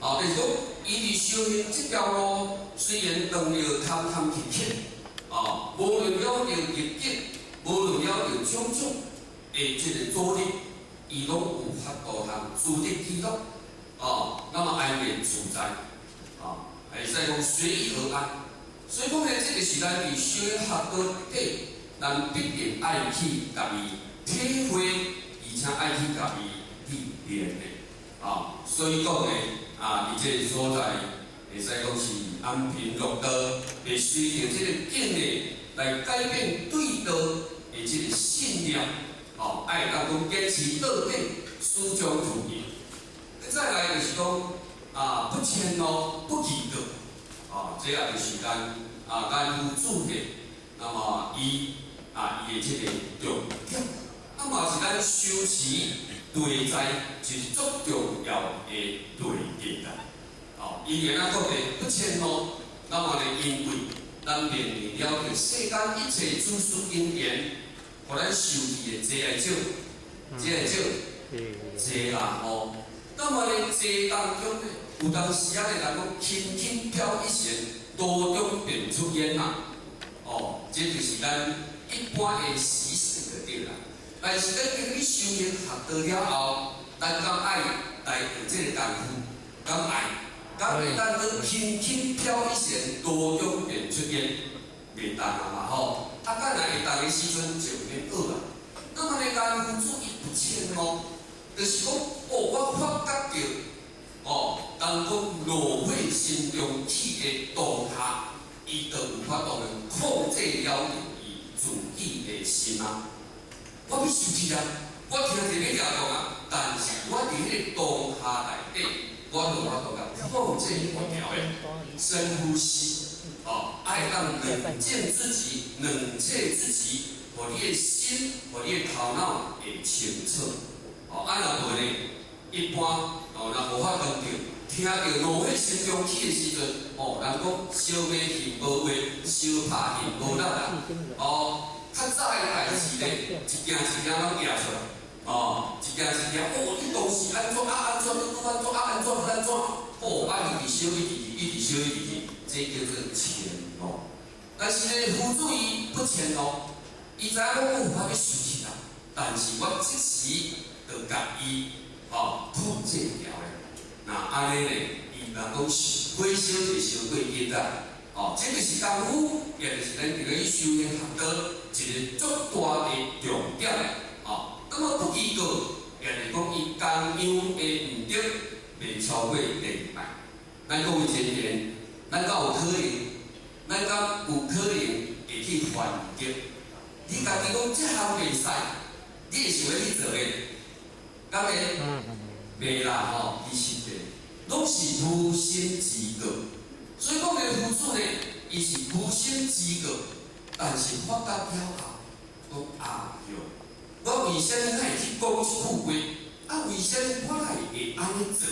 但是讲伊伫修行这条路，虽然当着坎坎坷坷，无论了着逆境，无论了着种种的这个阻力，伊拢有法度通自得其乐，那么安然自在，会使讲随遇而安。所以讲呢，这个是咱伫修行学道底，咱必定爱去家己体会，而且爱去家己历练的。所以讲呢，伫这个所在，会使讲是安贫乐道，会随着这个境内来改变对道的这个信念，爱当讲坚持到底，始终如一。再来就是讲，不迁怒，不嫉妒，这也就是咱夫主的，那么伊的这个重点，那么是咱修持对在就是足重要的对点啦。伊然啊，讲的不迁怒，那么呢，因为咱面临了着世间一切诸事因缘，互咱受益的济来少，济来少，济啦那么呢，济当中呢，有当时啊，人讲轻轻飘一线，多中便出烟嘛。这就是咱一般的习性就对啦。但是咱经历修行学到了后，咱敢爱来用这个功夫，敢会当做轻轻飘一线，多中便出烟，袂当啊嘛敢若会当的时阵就免学啦。那么呢，功夫主义不迁就是讲，我发觉到，当讲落火心中起的当下，伊就有法度控制了伊自己的心啊。我要生气啊！我听着你讲但是我伫迄个当下内底，我就法度甲控制我条的深呼吸，爱当冷静自己，冷却自己，互你的心，互你的头脑会清楚。若无呢，一般若无法当着，听到怒火心中起的时阵，人讲烧马戏无话，烧拍戏无力啦。较早的代志咧，一件一件拢举出来，一件一件，你当时安怎安怎，你安怎安怎，一直烧一直烧，这叫做迁怒。但是呢，夫子伊不迁怒，伊知影我有法要生气啦，但是我即时就甲伊控制了咧。那安尼呢，伊人讲火烧就烧过热啦。这就是功夫，也就是咱这个修行学道一个足大的重点。那么不记过，也就是讲伊同样的唔对，袂超过礼拜。咱讲为前言，咱敢有可能会去反击？你家己讲这项袂使，你会想要去做诶？敢会？袂啦其实的，拢是无心之过。所以讲的夫子呢，伊是无心之过，但是发觉了后，讲我为什么会去讲这句话？为什么我会安尼做？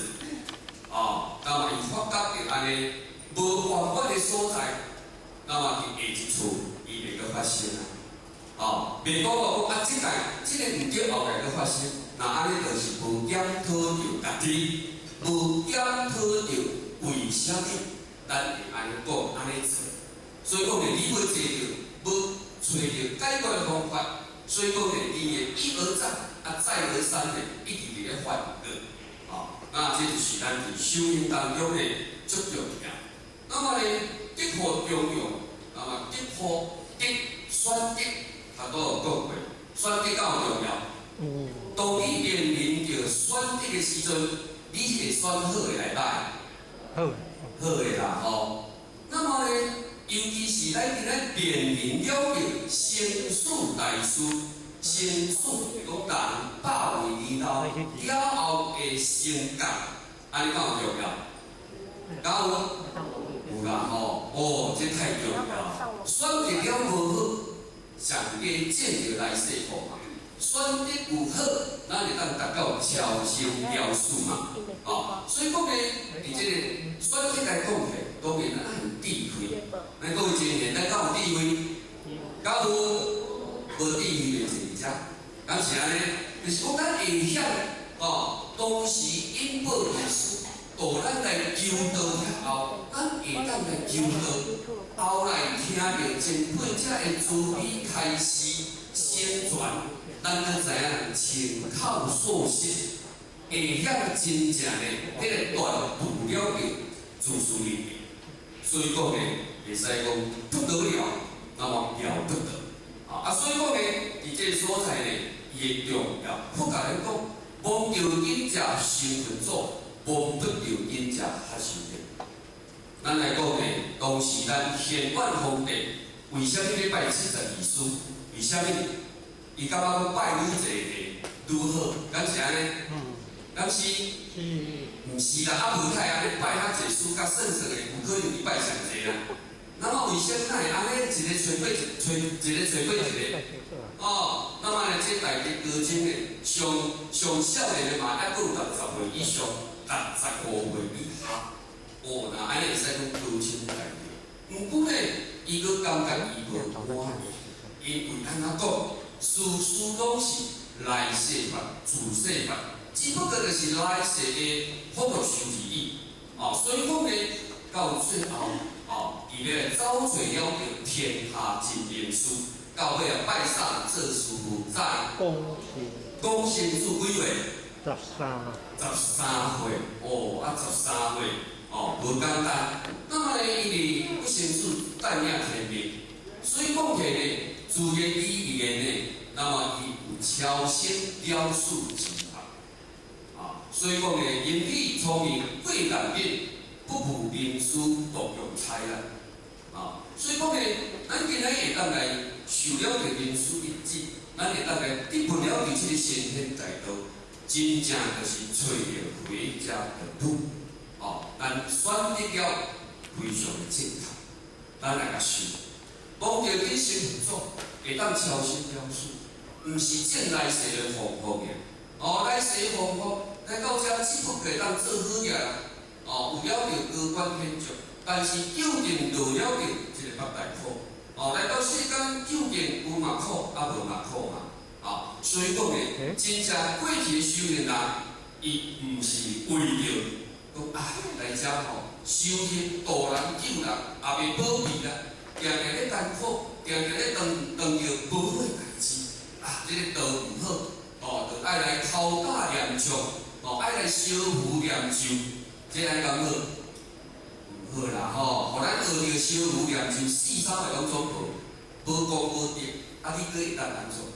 那么伊发觉着安尼无完满的所在，那么伫下一处伊袂阁发生啊！袂讲这个唔对，后来阁发生，那安尼就是无检讨着家己，无检讨着为什么？咱会安尼讲，安尼做，所以讲呢，你要找到，要找到解决的方法。所以讲呢，你会一而再，再而三的一直伫咧犯过，那这就是咱伫修行当中的足重要。那么呢，得互中用，那么得互得选择，都有讲过，选择较有重要。当你面临着选择的时阵，你会选好的来歹？好的啦那么呢，尤其是咱伫咧面临了着生死大事，生死讲人百位年头了后的成功，安尼敢有重要？敢有啦这太重要了。选择了无好，上加见着来世苦嘛。选择有好，咱就当达到超生了事嘛。所以讲呢，伫这个选择来讲起，当然咱爱有智慧。咱各位前贤，咱敢有智慧？敢有无智慧的就是这，敢是安尼？就是讲咱会晓当时因果意思，到咱来求道遐后，咱会当来求道，后来听着前辈者的慈悲开示宣传，咱就知影情口所实，会晓真正的迄个断除了的自私意。所以讲呢，会使讲不得了，那么了不得啊！所以讲呢，伫这个所在呢，伊的重要，佛教人讲，忘着因者修佛祖。忘不着因者较修的。咱来讲呢，当时咱显万皇帝为虾米要拜72师？为虾米？伊感觉讲拜愈济的愈好，敢是安尼？敢是？毋是啦，啊无太安尼拜较济师，较算算的，有可能伊拜上济啦。那么为虾米会安尼一个找过一个？哦，那么呢，这大家高僧呢，上少年的嘛，还阁有60岁以上。65岁以下，哦，那安尼会使讲高深大德。毋过呢，伊阁感觉伊无满意，因为安怎讲，事事拢是来世法、自世法，只不过就是来世的福禄寿而已。哦，所以讲呢，到最后，哦，伊咧找找了着天下真灵师，到尾啊拜上做师傅，在讲先祖几岁？13岁，哦，13岁，哦，无简单。那么呢，因为不先祖带领天命，所以讲起呢，自言语言呢，那么伊有超先雕塑之法，啊，所以讲呢，言语聪明，贵难辨，不负名师，独用才能，啊，所以讲呢，咱今日会当来受了着名师一指，咱会当来得闻了着这个先天大道。真正就是找到回家的路，哦，咱选择了非常的正确，咱来甲修，忘着去修佛祖，会当超生了事，毋是正来世的方法嘅，哦，来世的方法，来到遮只不过当做好嘢啦，哦，有了着高官显爵，但是究竟落了着一个北大苦，哦，来到世间究竟有嘛苦，啊无嘛苦嘛。啊，所以讲呢，真正过去的修行人，伊毋是为着讲来遮吼修行度人救人，也袂保庇啦，定定咧艰苦，定定咧当着无好诶代志，啊，这个道毋好，哦，就爱来敲打念咒，哦，爱来烧符念咒，这安敢好？毋好啦，吼，互咱学着烧符念咒，4、3个拢总无，无功无德，啊，你搁会当安怎？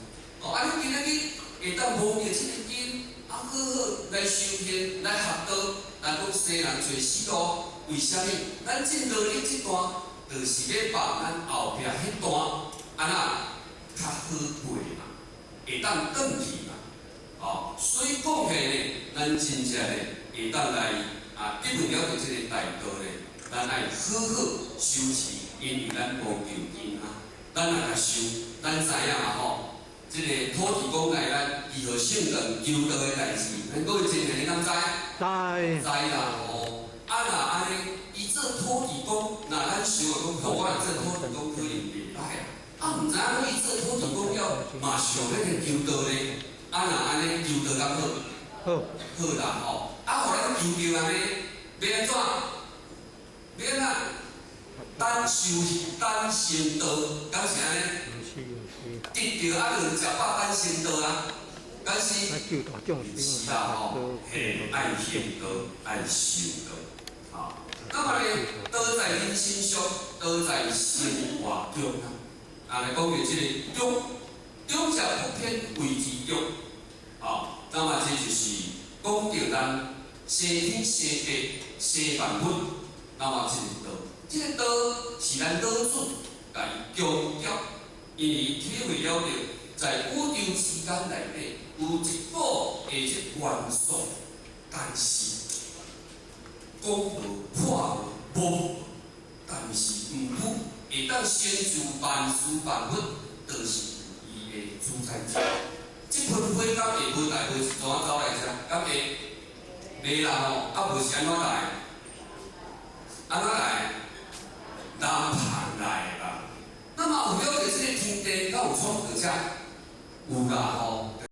哦，啊！你今日会当忘记这个经，啊，好好来修行，来学道，来讲生人做死路。为虾米？咱进道理这段，就是要把咱后壁迄段，安那较好过嘛，会当转去嘛。哦，所以讲起呢，咱真正呢会当来啊，得闻了着这个大道呢，咱爱好好修持，因为咱无求因啊，咱来甲修，咱知影嘛吼。这个土地公来咱如何圣人求道的代志，咱各位真正你敢知？知啦吼。啊若安尼，伊做土地公，那咱想讲，我来做土地公可能袂歹啊。啊，毋知影伊做土地公了，嘛想要去求道咧。啊若安尼求道敢好？好啦吼。啊，互咱求着安尼，要安怎？要安怎？单修单成道，敢是安尼？得着啊，就食饱单成道啊，但是是啦吼，嘿，爱行道，爱修道，啊，那么呢，道在人心上，道在生活中啊。啊，来讲着这个中，中者不偏为其中，啊，那么这就是讲着咱西天西地西万物，那么这个道，这个道是咱道主来强调。因为体会了着，在宇宙之间内底有一股的这元素，但是讲无破无，但是毋有会当成就万事万物，就是伊的主宰者。这盆花敢会无来，会是怎啊走来遮？敢会袂啦吼？啊，无是安怎来？安怎来？人旁来啦。那么有了解这个天地，敢有创造者？有啦吼。